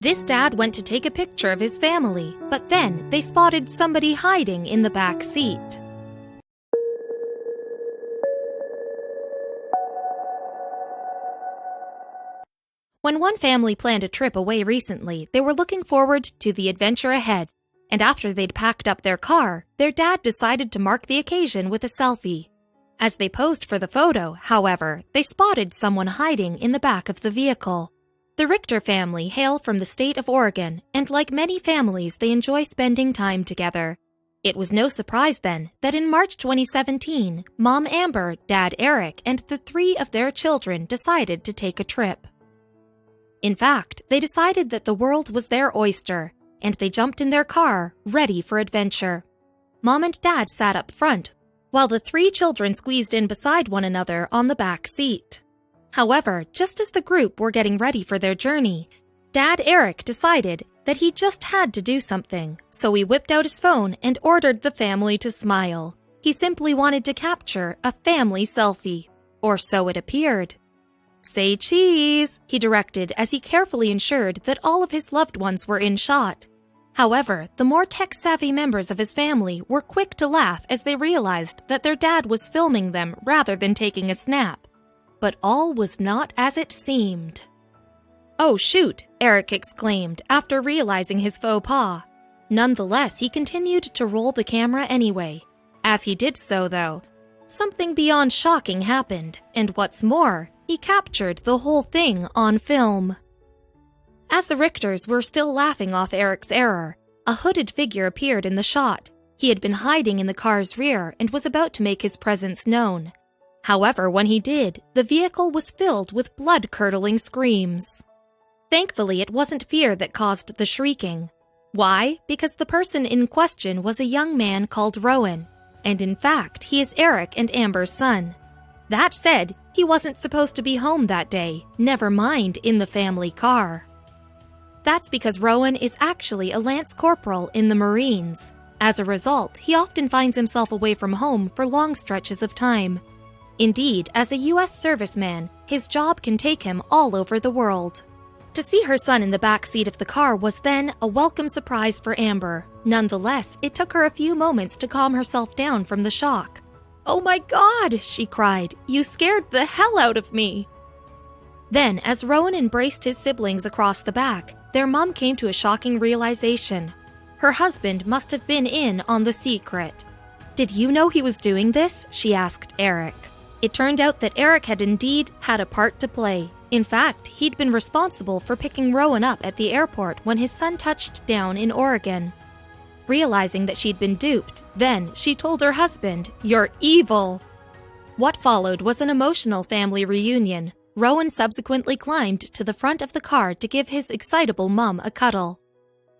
This dad went to take a picture of his family, but then they spotted somebody hiding in the back seat. When one family planned a trip away recently, they were looking forward to the adventure ahead, and after they'd packed up their car, their dad decided to mark the occasion with a selfie. As they posed for the photo, however, they spotted someone hiding in the back of the vehicle. The Richter family hail from the state of Oregon, and like many families, they enjoy spending time together. It was no surprise then that in March 2017, Mom Amber, Dad Eric, and the 3 of their children decided to take a trip. In fact, they decided that the world was their oyster, and they jumped in their car, ready for adventure. Mom and Dad sat up front, while the 3 children squeezed in beside one another on the back seat. However, just as the group were getting ready for their journey, Dad Eric decided that he just had to do something, so he whipped out his phone and ordered the family to smile. He simply wanted to capture a family selfie, or so it appeared. "Say cheese," he directed as he carefully ensured that all of his loved ones were in shot. However, the more tech-savvy members of his family were quick to laugh as they realized that their dad was filming them rather than taking a snap. But all was not as it seemed. "Oh shoot," Eric exclaimed after realizing his faux pas. Nonetheless, he continued to roll the camera anyway. As he did so, though, something beyond shocking happened, and what's more, he captured the whole thing on film. As the Richters were still laughing off Eric's error, a hooded figure appeared in the shot. He had been hiding in the car's rear and was about to make his presence known. However, when he did, the vehicle was filled with blood-curdling screams. Thankfully, it wasn't fear that caused the shrieking. Why? Because the person in question was a young man called Rowan, and in fact, he is Eric and Amber's son. That said, he wasn't supposed to be home that day, never mind in the family car. That's because Rowan is actually a lance corporal in the Marines. As a result, he often finds himself away from home for long stretches of time. Indeed, as a U.S. serviceman, his job can take him all over the world. To see her son in the back seat of the car was then a welcome surprise for Amber. Nonetheless, it took her a few moments to calm herself down from the shock. "Oh my God," she cried, "you scared the hell out of me." Then, as Rowan embraced his siblings across the back, their mom came to a shocking realization. Her husband must have been in on the secret. "Did you know he was doing this?" she asked Eric. It turned out that Eric had indeed had a part to play. In fact, he'd been responsible for picking Rowan up at the airport when his son touched down in Oregon. Realizing that she'd been duped, then she told her husband, "You're evil." What followed was an emotional family reunion. Rowan subsequently climbed to the front of the car to give his excitable mom a cuddle.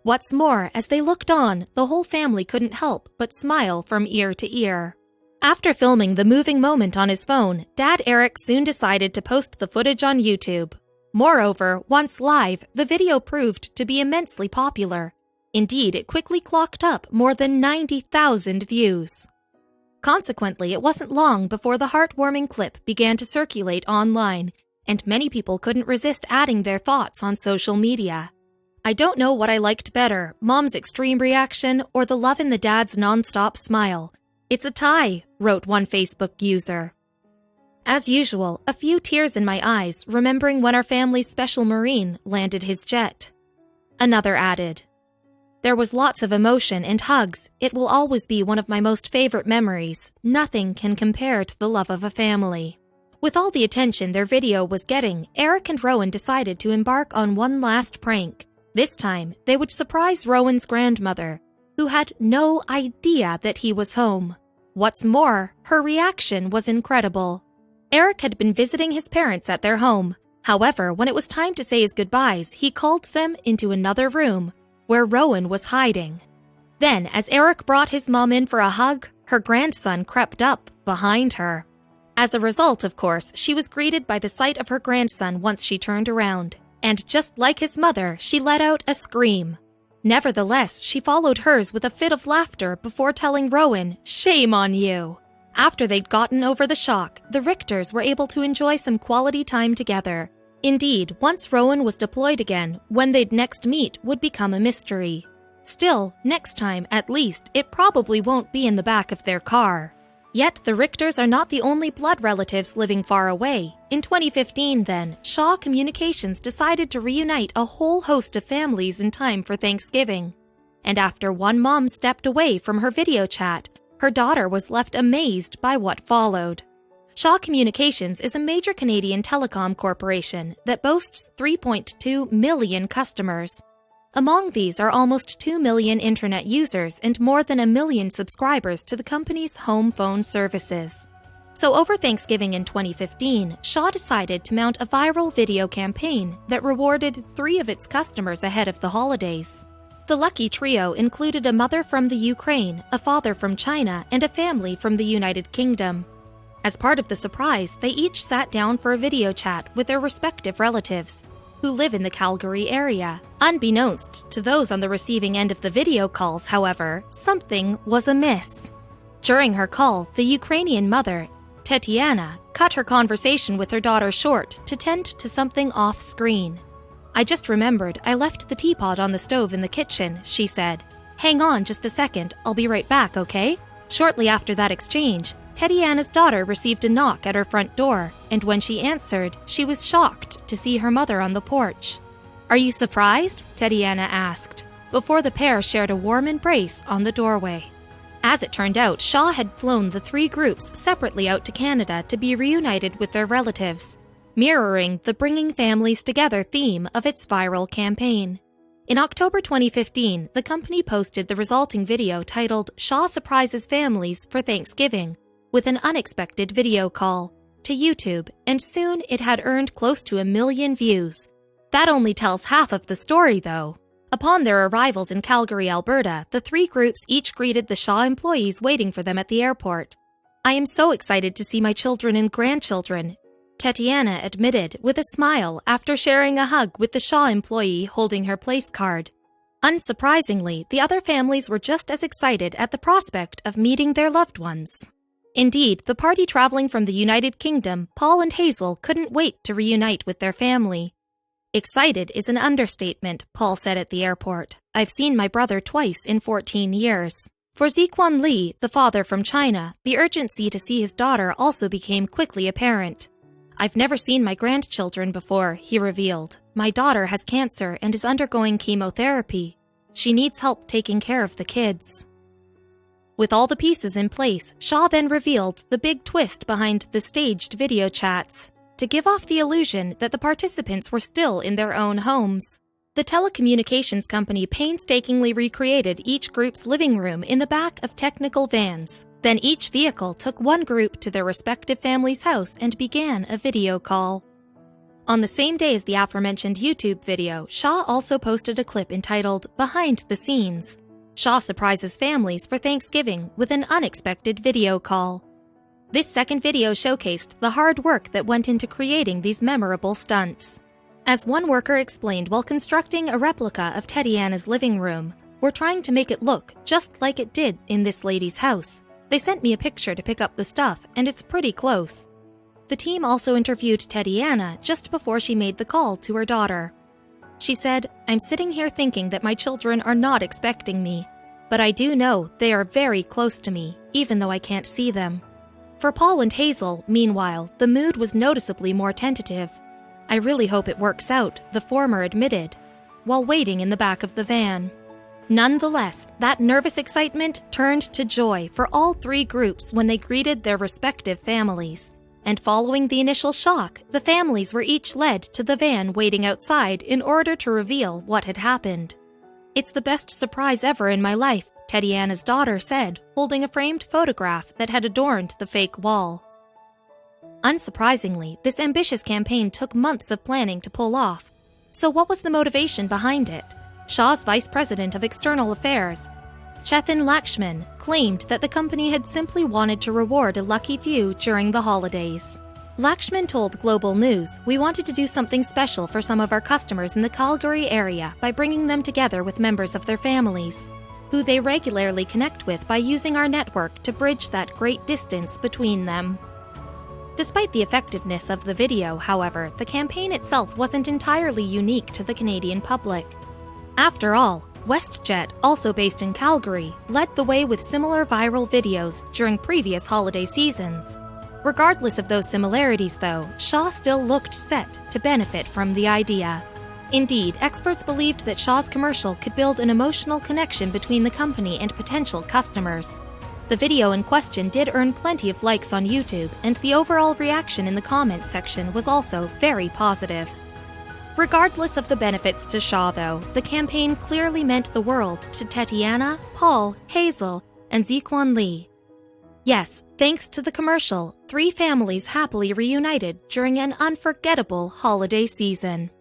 What's more, as they looked on, the whole family couldn't help but smile from ear to ear. After filming the moving moment on his phone, Dad Eric soon decided to post the footage on YouTube. Moreover, once live, the video proved to be immensely popular. Indeed, it quickly clocked up more than 90,000 views. Consequently, it wasn't long before the heartwarming clip began to circulate online, and many people couldn't resist adding their thoughts on social media. "I don't know what I liked better, Mom's extreme reaction or the love in the dad's non-stop smile. It's a tie," wrote one Facebook user. "As usual, a few tears in my eyes, remembering when our family's special Marine landed his jet." Another added, "There was lots of emotion and hugs. It will always be one of my most favorite memories. Nothing can compare to the love of a family." With all the attention their video was getting, Eric and Rowan decided to embark on one last prank. This time, they would surprise Rowan's grandmother, who had no idea that he was home. What's more, her reaction was incredible. Eric had been visiting his parents at their home. However, when it was time to say his goodbyes, he called them into another room, where Rowan was hiding. Then, as Eric brought his mom in for a hug, her grandson crept up behind her. As a result, of course, she was greeted by the sight of her grandson once she turned around, and just like his mother, she let out a scream. Nevertheless, she followed hers with a fit of laughter before telling Rowan, "Shame on you." After they'd gotten over the shock, the Richters were able to enjoy some quality time together. Indeed, once Rowan was deployed again, when they'd next meet would become a mystery. Still, next time, at least, it probably won't be in the back of their car. Yet the Richters are not the only blood relatives living far away. In 2015, then, Shaw Communications decided to reunite a whole host of families in time for Thanksgiving. And after one mom stepped away from her video chat, her daughter was left amazed by what followed. Shaw Communications is a major Canadian telecom corporation that boasts 3.2 million customers. Among these are almost 2 million internet users and more than 1 million subscribers to the company's home phone services. So over Thanksgiving in 2015, Shaw decided to mount a viral video campaign that rewarded 3 of its customers ahead of the holidays. The lucky trio included a mother from the Ukraine, a father from China, and a family from the United Kingdom. As part of the surprise, they each sat down for a video chat with their respective relatives, who live in the Calgary area. Unbeknownst to those on the receiving end of the video calls, however, something was amiss. During her call, the Ukrainian mother, Tetiana, cut her conversation with her daughter short to tend to something off-screen. "I just remembered I left the teapot on the stove in the kitchen," she said. "Hang on just a second, I'll be right back, okay?" Shortly after that exchange, Tetiana's daughter received a knock at her front door, and when she answered, she was shocked to see her mother on the porch. "Are you surprised?" Tetiana asked, before the pair shared a warm embrace on the doorway. As it turned out, Shaw had flown the 3 groups separately out to Canada to be reunited with their relatives, mirroring the Bringing Families Together theme of its viral campaign. In October 2015, the company posted the resulting video titled "Shaw Surprises Families for Thanksgiving" with an unexpected video call to YouTube, and soon it had earned close to 1 million views. That only tells half of the story, though. Upon their arrivals in Calgary, Alberta, the 3 groups each greeted the Shaw employees waiting for them at the airport. "I am so excited to see my children and grandchildren," Tetiana admitted with a smile after sharing a hug with the Shaw employee holding her place card. Unsurprisingly, the other families were just as excited at the prospect of meeting their loved ones. Indeed, the party traveling from the United Kingdom, Paul and Hazel, couldn't wait to reunite with their family. "Excited is an understatement," Paul said at the airport. "I've seen my brother twice in 14 years. For Ziquan Li, the father from China, the urgency to see his daughter also became quickly apparent. "I've never seen my grandchildren before," he revealed. "My daughter has cancer and is undergoing chemotherapy. She needs help taking care of the kids." With all the pieces in place, Shaw then revealed the big twist behind the staged video chats, to give off the illusion that the participants were still in their own homes. The telecommunications company painstakingly recreated each group's living room in the back of technical vans. Then each vehicle took one group to their respective family's house and began a video call. On the same day as the aforementioned YouTube video, Shaw also posted a clip entitled "Behind the Scenes." Shaw surprises families for Thanksgiving with an unexpected video call. This second video showcased the hard work that went into creating these memorable stunts. As one worker explained while constructing a replica of Tetiana's living room, "We're trying to make it look just like it did in this lady's house. They sent me a picture to pick up the stuff, and it's pretty close." The team also interviewed Tetiana just before she made the call to her daughter. She said, "I'm sitting here thinking that my children are not expecting me, but I do know they are very close to me, even though I can't see them." For Paul and Hazel, meanwhile, the mood was noticeably more tentative. "I really hope it works out," the former admitted, while waiting in the back of the van. Nonetheless, that nervous excitement turned to joy for all 3 groups when they greeted their respective families. And following the initial shock, the families were each led to the van waiting outside in order to reveal what had happened. "It's the best surprise ever in my life," Tetiana's daughter said, holding a framed photograph that had adorned the fake wall. Unsurprisingly, this ambitious campaign took months of planning to pull off. So what was the motivation behind it? Shaw's Vice President of External Affairs, Chetan Lakshman, claimed that the company had simply wanted to reward a lucky few during the holidays. Lakshman told Global News, "We wanted to do something special for some of our customers in the Calgary area by bringing them together with members of their families, who they regularly connect with by using our network to bridge that great distance between them." Despite the effectiveness of the video, however, the campaign itself wasn't entirely unique to the Canadian public. After all, WestJet, also based in Calgary, led the way with similar viral videos during previous holiday seasons. Regardless of those similarities, though, Shaw still looked set to benefit from the idea. Indeed, experts believed that Shaw's commercial could build an emotional connection between the company and potential customers. The video in question did earn plenty of likes on YouTube, and the overall reaction in the comments section was also very positive. Regardless of the benefits to Shaw, though, the campaign clearly meant the world to Tatiana, Paul, Hazel, and Ziquan Lee. Yes, thanks to the commercial, 3 families happily reunited during an unforgettable holiday season.